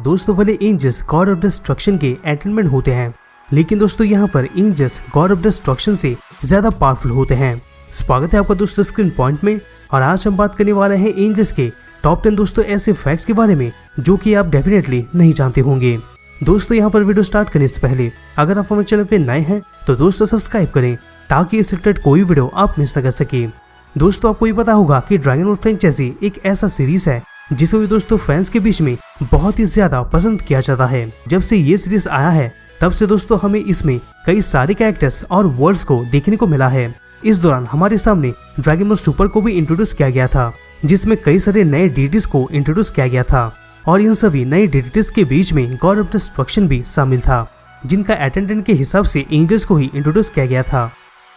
दोस्तों वाले angels God of destruction के अटेंडेंट होते हैं, लेकिन दोस्तों यहाँ पर एंजल्स गॉड ऑफ डिस्ट्रक्शन से ज्यादा पावरफुल होते हैं। स्वागत है आपका दोस्तों स्क्रीन पॉइंट में, और आज हम बात करने वाले हैं एंजल्स के टॉप 10 दोस्तों ऐसे फैक्ट्स के बारे में जो कि आप डेफिनेटली नहीं जानते होंगे। दोस्तों यहाँ पर वीडियो स्टार्ट करने से पहले अगर आप हमारे चैनल पे नए हैं तो दोस्तों सब्सक्राइब करें ताकि इस रिलेटेड कोई वीडियो आप मिस न कर सके। दोस्तों आपको ये पता होगा कि ड्रैगन बॉल फ्रेंचाइजी एक ऐसा सीरीज है जिसे भी दोस्तों फैंस के बीच में बहुत ही ज्यादा पसंद किया जाता है। जब से ये सीरीज आया है तब से दोस्तों हमें इसमें कई सारे कैरेक्टर्स और वर्ल्ड्स को देखने को मिला है। इस दौरान हमारे सामने ड्रैगन बॉल सुपर को भी इंट्रोड्यूस किया गया था, जिसमें कई सारे नए डीटीज को इंट्रोड्यूस किया गया था, और इन सभी नए डीटीज के बीच में गॉड ऑफ डिस्ट्रक्शन भी शामिल था, जिनका अटेंडेंट के हिसाब से एंजल्स को ही इंट्रोड्यूस किया गया था।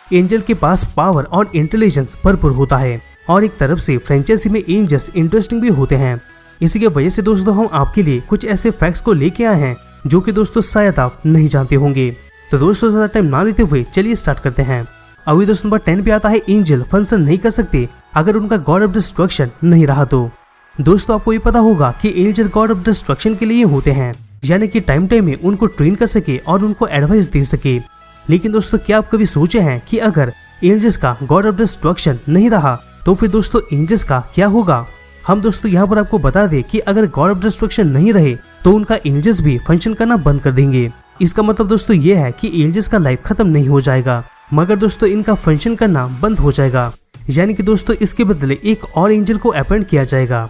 एंजल के पास पावर और इंटेलिजेंस भरपूर होता है, और एक तरफ से फ्रेंचाइजी में एंजल्स इंटरेस्टिंग भी होते हैं। इसी की वजह से दोस्तों हम आपके लिए कुछ ऐसे फैक्ट्स को लेके आए हैं जो कि दोस्तों शायद आप नहीं जानते होंगे। तो दोस्तों ज्यादा टाइम ना लेते हुए चलिए स्टार्ट करते हैं। अभी दोस्तों नंबर 10 पे आता है एंजल फंक्शन नहीं कर सकते अगर उनका गॉड ऑफ डिस्ट्रक्शन नहीं रहा तो। दोस्तों आपको ये पता होगा कि एंजल गॉड ऑफ डिस्ट्रक्शन के लिए होते हैं, यानी कि टाइम में उनको ट्रेन कर सके और उनको एडवाइस दे सके। लेकिन दोस्तों क्या आप कभी सोचे हैं कि अगर एंजल्स का गॉड ऑफ डिस्ट्रक्शन नहीं रहा तो फिर दोस्तों एंजल्स का क्या होगा? हम दोस्तों यहाँ पर आपको बता दें कि अगर गॉड ऑफ डिस्ट्रक्शन नहीं रहे तो उनका एंजल्स भी फंक्शन करना बंद कर देंगे। इसका मतलब दोस्तों ये है कि एंजल्स का लाइफ खत्म नहीं हो जाएगा, मगर दोस्तों इनका फंक्शन करना बंद हो जाएगा, यानी कि दोस्तों इसके बदले एक और एंजल को अपॉइंट किया जाएगा।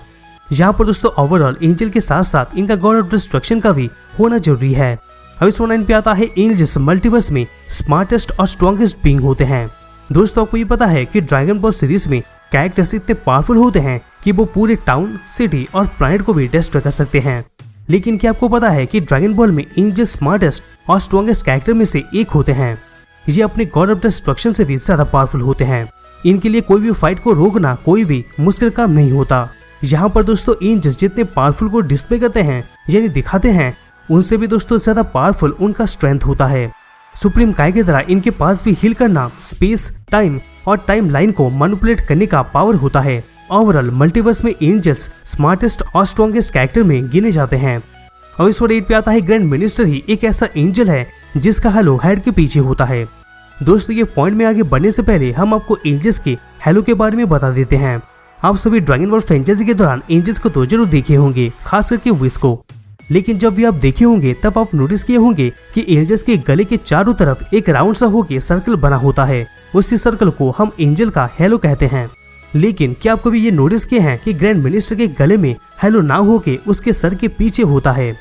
यहाँ पर दोस्तों ओवरऑल एंजल के साथ साथ इनका गॉड ऑफ डिस्ट्रक्शन का भी होना जरूरी है। अभी 9 पे आता है एंजल्स मल्टीवर्स में स्मार्टेस्ट और स्ट्रॉन्गेस्ट बीइंग होते हैं। दोस्तों आपको ये पता है कि ड्रैगन बॉल सीरीज में कैरेक्टर्स इतने पावरफुल होते हैं कि वो पूरे टाउन, सिटी और प्लैनेट को भी डिस्ट्रॉय कर सकते हैं। लेकिन क्या आपको पता है कि ड्रैगन बॉल में एंजल स्मार्टेस्ट और स्ट्रॉन्गेस्ट कैरेक्टर में से एक होते हैं। ये अपने गॉड ऑफ डिस्ट्रक्शन से भी ज्यादा पावरफुल होते हैं। इनके लिए कोई भी फाइट को रोकना कोई भी मुश्किल काम नहीं होता। यहाँ पर दोस्तों एंजल्स जितने पावरफुल को डिस्प्ले करते हैं यानी दिखाते हैं, उनसे भी दोस्तों ज्यादा पावरफुल उनका स्ट्रेंथ होता है। सुप्रीम काय की तरह इनके पास भी हील करना, स्पेस, टाइम और टाइम लाइन को मैनिपुलेट करने का पावर होता है। ओवरऑल मल्टीवर्स में एंजल्स स्मार्टेस्ट और स्ट्रॉन्गेस्ट कैरेक्टर में गिने जाते हैं। और इस 8 पे आता है ग्रैंड मिनिस्टर ही एक ऐसा एंजल है जिसका हेलो हेड के पीछे होता है। दोस्तों ये पॉइंट में आगे बढ़ने से पहले हम आपको एंजल्स के हेलो के बारे में बता देते हैं। आप सभी ड्रैगन बॉल फ्रेंचाइजी के दौरान एंजल्स को तो जरूर देखे होंगे, खास करके विश को। लेकिन जब भी आप देखे होंगे तब आप नोटिस किए होंगे कि एंजल्स के गले के चारों तरफ एक राउंड सा होके सर्कल बना होता है। उसी सर्कल को हम एंजल का हेलो कहते हैं। लेकिन क्या आप कभी ये नोटिस किए हैं कि ग्रैंड मिनिस्टर के गले में हेलो ना होके उसके सर के पीछे होता है?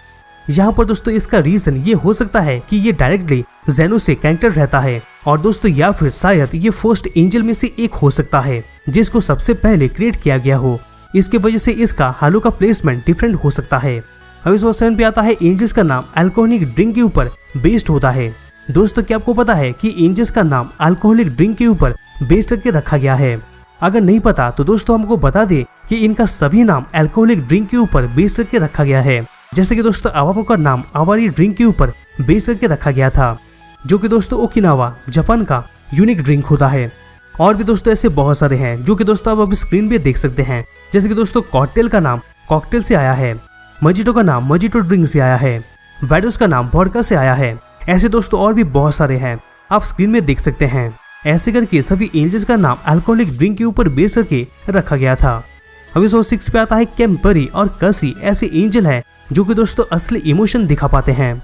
यहाँ पर दोस्तों इसका रीजन ये हो सकता है कि ये डायरेक्टली जेनो से कनेक्टेड रहता है, और दोस्तों या फिर शायद ये फर्स्ट एंजल में से एक हो सकता है जिसको सबसे पहले क्रिएट किया गया हो। इसकी वजह से इसका हेलो का प्लेसमेंट डिफरेंट हो सकता है। अब इस 7 पे आता है एंजल्स का नाम अल्कोहलिक ड्रिंक के ऊपर बेस्ड होता है। दोस्तों क्या आपको पता है कि एंजल्स का नाम अल्कोहलिक ड्रिंक के ऊपर बेस्ड करके रखा गया है? अगर नहीं पता तो दोस्तों हमको बता दे कि इनका सभी नाम अल्कोहलिक ड्रिंक के ऊपर बेस्ड करके रखा गया है। जैसे कि दोस्तों अवाको का नाम आवारी ड्रिंक के ऊपर बेस्ड करके रखा गया था, जो कि दोस्तों ओकिनावा जापान का यूनिक ड्रिंक होता है। और भी दोस्तों ऐसे बहुत सारे हैं जो कि दोस्तों आप अभी स्क्रीन पे देख सकते हैं। जैसे कि दोस्तों कॉकटेल का नाम कॉकटेल से आया है, मजिटो का नाम मजिटो ड्रिंक से आया है, वैडोस का नाम वोडका से आया है। ऐसे दोस्तों और भी बहुत सारे हैं, आप स्क्रीन में देख सकते हैं। ऐसे करके सभी एंजल्स का नाम अल्कोहलिक ड्रिंक के ऊपर बेस करके रखा गया था। अभी 6 पे आता है कैम्परी और कसी ऐसे एंजल है जो कि दोस्तों असली इमोशन दिखा पाते हैं।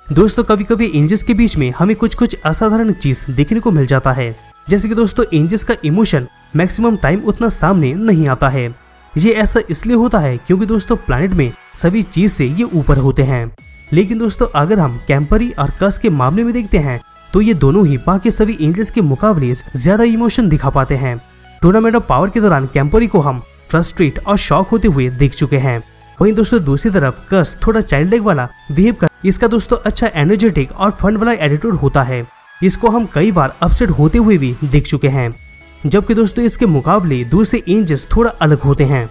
दोस्तों कभी कभी एंजल्स के बीच में हमें कुछ असाधारण चीज देखने को मिल जाता है। जैसे कि दोस्तों एंजल्स का इमोशन मैक्सिमम टाइम उतना सामने नहीं आता है। ये ऐसा इसलिए होता है क्योंकि दोस्तों प्लैनेट में सभी चीज से ये ऊपर होते हैं। लेकिन दोस्तों अगर हम कैम्परी और कस के मामले में देखते हैं तो ये दोनों ही बाकी सभी एंजल्स के मुकाबले ज्यादा इमोशन दिखा पाते हैं। टूर्नामेंट ऑफ पावर के दौरान कैम्परी को हम फ्रस्ट्रेट और शॉक होते हुए देख चुके हैं। वहीं दोस्तों दूसरी तरफ कस थोड़ा चाइल्ड लाइक वाला बिहेव कर, इसका दोस्तों अच्छा एनर्जेटिक और फन वाला एटीट्यूड होता है। इसको हम कई बार अपसेट होते हुए भी देख चुके हैं, जबकि दोस्तों इसके मुकाबले दूसरे एंजल्स थोड़ा अलग होते हैं।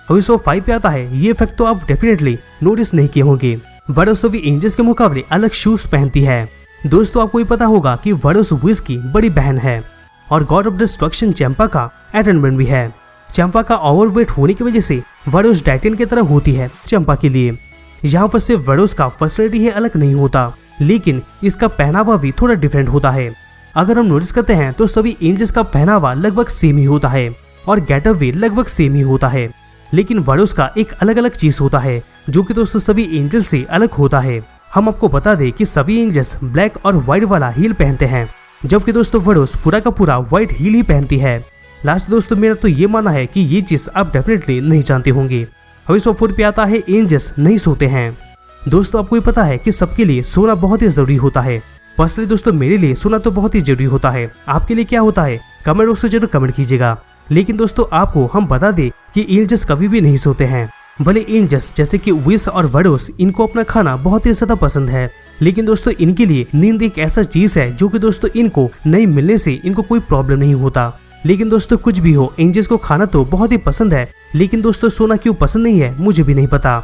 अभी 5 पे आता है, ये फैक्ट तो आप डेफिनेटली नोटिस नहीं किए होंगे, वडोस सभी एंजल्स के मुकाबले अलग शूज पहनती है। दोस्तों आपको ये पता होगा कि वडोस विश की बड़ी बहन है और गॉड ऑफ डिस्ट्रक्शन चैंपा का अटेंडेंट भी है। चंपा का ओवरवेट होने की वजह से वडोस डाइटियन की तरह होती है चंपा के लिए। यहाँ पर सिर्फ वेडोस का पर्सनैलिटी ही अलग नहीं होता, लेकिन इसका पहनावा भी थोड़ा डिफरेंट होता है। अगर हम नोटिस करते हैं तो सभी एंजल्स का पहनावा लगभग सेम ही होता है और गेटअप भी लगभग सेम ही होता है, लेकिन वेडोस का एक अलग अलग चीज होता है जो कि दोस्तों सभी एंजल्स से अलग होता है। हम आपको बता दें कि सभी एंजल्स ब्लैक और व्हाइट वाला हील पहनते हैं, जबकि दोस्तों वेडोस पूरा का पूरा व्हाइट हील ही पहनती है। लास्ट दोस्तों मेरा तो ये मानना है कि ये चीज आप डेफिनेटली नहीं जानते होंगे। अभी सो 4 पे आता है एंजल्स नहीं सोते हैं। दोस्तों आपको भी पता है कि सबके लिए सोना बहुत ही जरूरी होता है। पर्सनली दोस्तों मेरे लिए सोना तो बहुत ही जरूरी होता है। आपके लिए क्या होता है कमेंट बॉक्स में जरूर कमेंट कीजिएगा। लेकिन दोस्तों आपको हम बता दें कि एंजल्स कभी भी नहीं सोते हैं। भले एंजल्स जैसे कि विश और वेडोस इनको अपना खाना बहुत ही ज्यादा पसंद है, लेकिन दोस्तों इनके लिए नींद एक ऐसा चीज है जो कि दोस्तों इनको नहीं मिलने से इनको कोई प्रॉब्लम नहीं होता। लेकिन दोस्तों कुछ भी हो, एंजल्स को खाना तो बहुत ही पसंद है, लेकिन दोस्तों सोना क्यों पसंद नहीं है मुझे भी नहीं पता।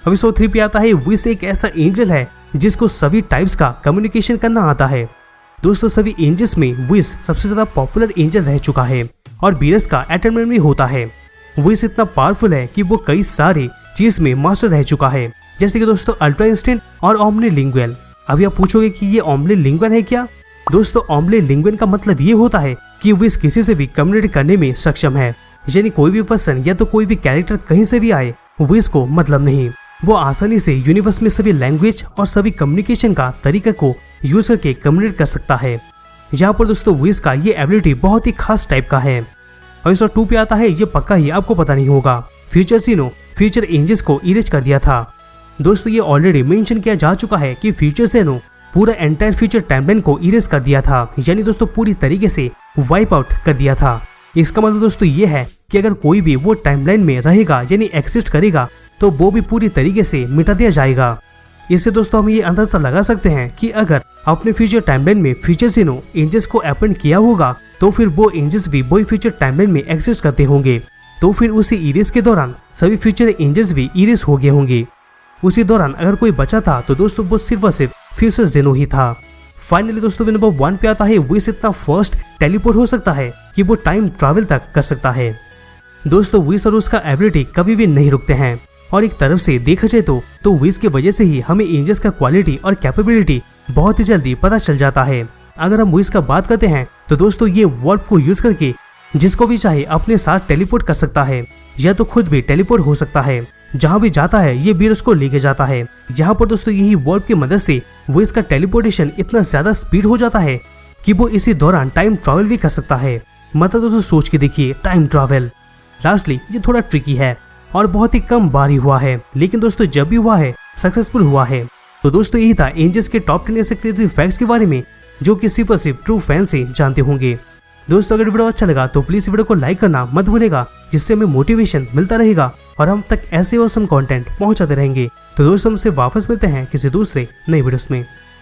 अभी 3 पे आता है विश एक ऐसा एंजल है जिसको सभी टाइप्स का कम्युनिकेशन करना आता है। दोस्तों सभी एंजल्स में विश सबसे ज्यादा पॉपुलर एंजल रह चुका है और बीरस का अटेंडमेंट भी होता है। विश इतना पावरफुल है कि वो कई सारी चीज में मास्टर रह चुका है, जैसे कि दोस्तों अल्ट्रा इंस्टेंट और ओमनीलिंगुअल। अभी आप पूछोगे कि ये ओमनीलिंगुअल है क्या? दोस्तों ओमनीलिंगुअल का मतलब ये होता है कि विश किसी से भी कम्युनिकेट करने में सक्षम है, यानी कोई भी पर्सन या तो कोई भी कैरेक्टर कहीं से भी आए, विश को मतलब नहीं। वो आसानी से यूनिवर्स में सभी लैंग्वेज और सभी कम्युनिकेशन का तरीका को यूज करके कम्युनिकेट कर सकता है। यहाँ पर दोस्तों विश का ये एबिलिटी बहुत ही खास टाइप का है। और 2 पे आता है, ये पक्का ही आपको पता नहीं होगा, फ्यूचर सीनो फ्यूचर एंजल्स को इरेज कर दिया था। दोस्तों ये ऑलरेडी मेंशन किया जा चुका है कि फ्यूचर सीनो पूरा एंटायर फ्यूचर टाइमलाइन को इरेज कर दिया था, यानी दोस्तों पूरी तरीके से वाइप आउट कर दिया था। इसका मतलब दोस्तों ये है कि अगर कोई भी वो टाइमलाइन में रहेगा यानी एग्जिस्ट करेगा तो वो भी पूरी तरीके से मिटा दिया जाएगा। इससे दोस्तों हम ये अंदाजा लगा सकते हैं कि अगर अपने फ्यूचर टाइमलाइन में फ्यूचर सीनो एंजल्स को अपॉइंट किया होगा तो फिर वो एंजल्स भी वही फ्यूचर टाइमलाइन में एग्जिस्ट करते होंगे, तो फिर उसी इरेज के दौरान सभी फ्यूचर एंजल्स भी इरेज हो गए होंगे। उसी दौरान अगर कोई बचा था तो दोस्तों वो सिर्फ और सिर्फ फ्यूचर जेनो ही था। फाइनली दोस्तों नंबर 1 पे आता है, विश इतना फास्ट टेलीपोर्ट हो सकता है कि वो टाइम ट्रैवल तक कर सकता है। दोस्तों विश और उसका एबिलिटी कभी भी नहीं रुकते हैं और एक तरफ से देखा जाए तो विश की वजह से ही हमें एंजल्स का क्वालिटी और कैपेबिलिटी बहुत ही जल्दी पता चल जाता है। अगर हम विश का बात करते हैं तो दोस्तों ये वर्ड को यूज करके जिसको भी चाहे अपने साथ टेलीपोर्ट कर सकता है या तो खुद भी टेलीपोर्ट हो सकता है। जहां भी जाता है ये बीरस को लेके जाता है। यहाँ पर दोस्तों यही वर्ड की मदद से विश का टेलीपोर्टेशन इतना ज्यादा स्पीड हो जाता है कि वो इसी दौरान टाइम ट्रैवल भी कर सकता है। मतलब दोस्तों सोच के देखिए, टाइम ट्रैवल। लास्टली ये थोड़ा ट्रिकी है और बहुत ही कम बार ही हुआ है, लेकिन दोस्तों जब भी हुआ है सक्सेसफुल हुआ है। तो दोस्तों यही था एंजल्स के टॉप 10 ऐसे क्रेजी फैक्ट्स के बारे में जो कि सिर्फ और सिर्फ ट्रू फैंस ही जानते होंगे। दोस्तों अगर वीडियो अच्छा लगा तो प्लीज वीडियो को लाइक करना मत भूलेगा, जिससे हमें मोटिवेशन मिलता रहेगा और हम तक ऐसे ऑसम कंटेंट पहुंचाते रहेंगे। तो दोस्तों हमसे वापस मिलते हैं किसी दूसरे नई वीडियोस में।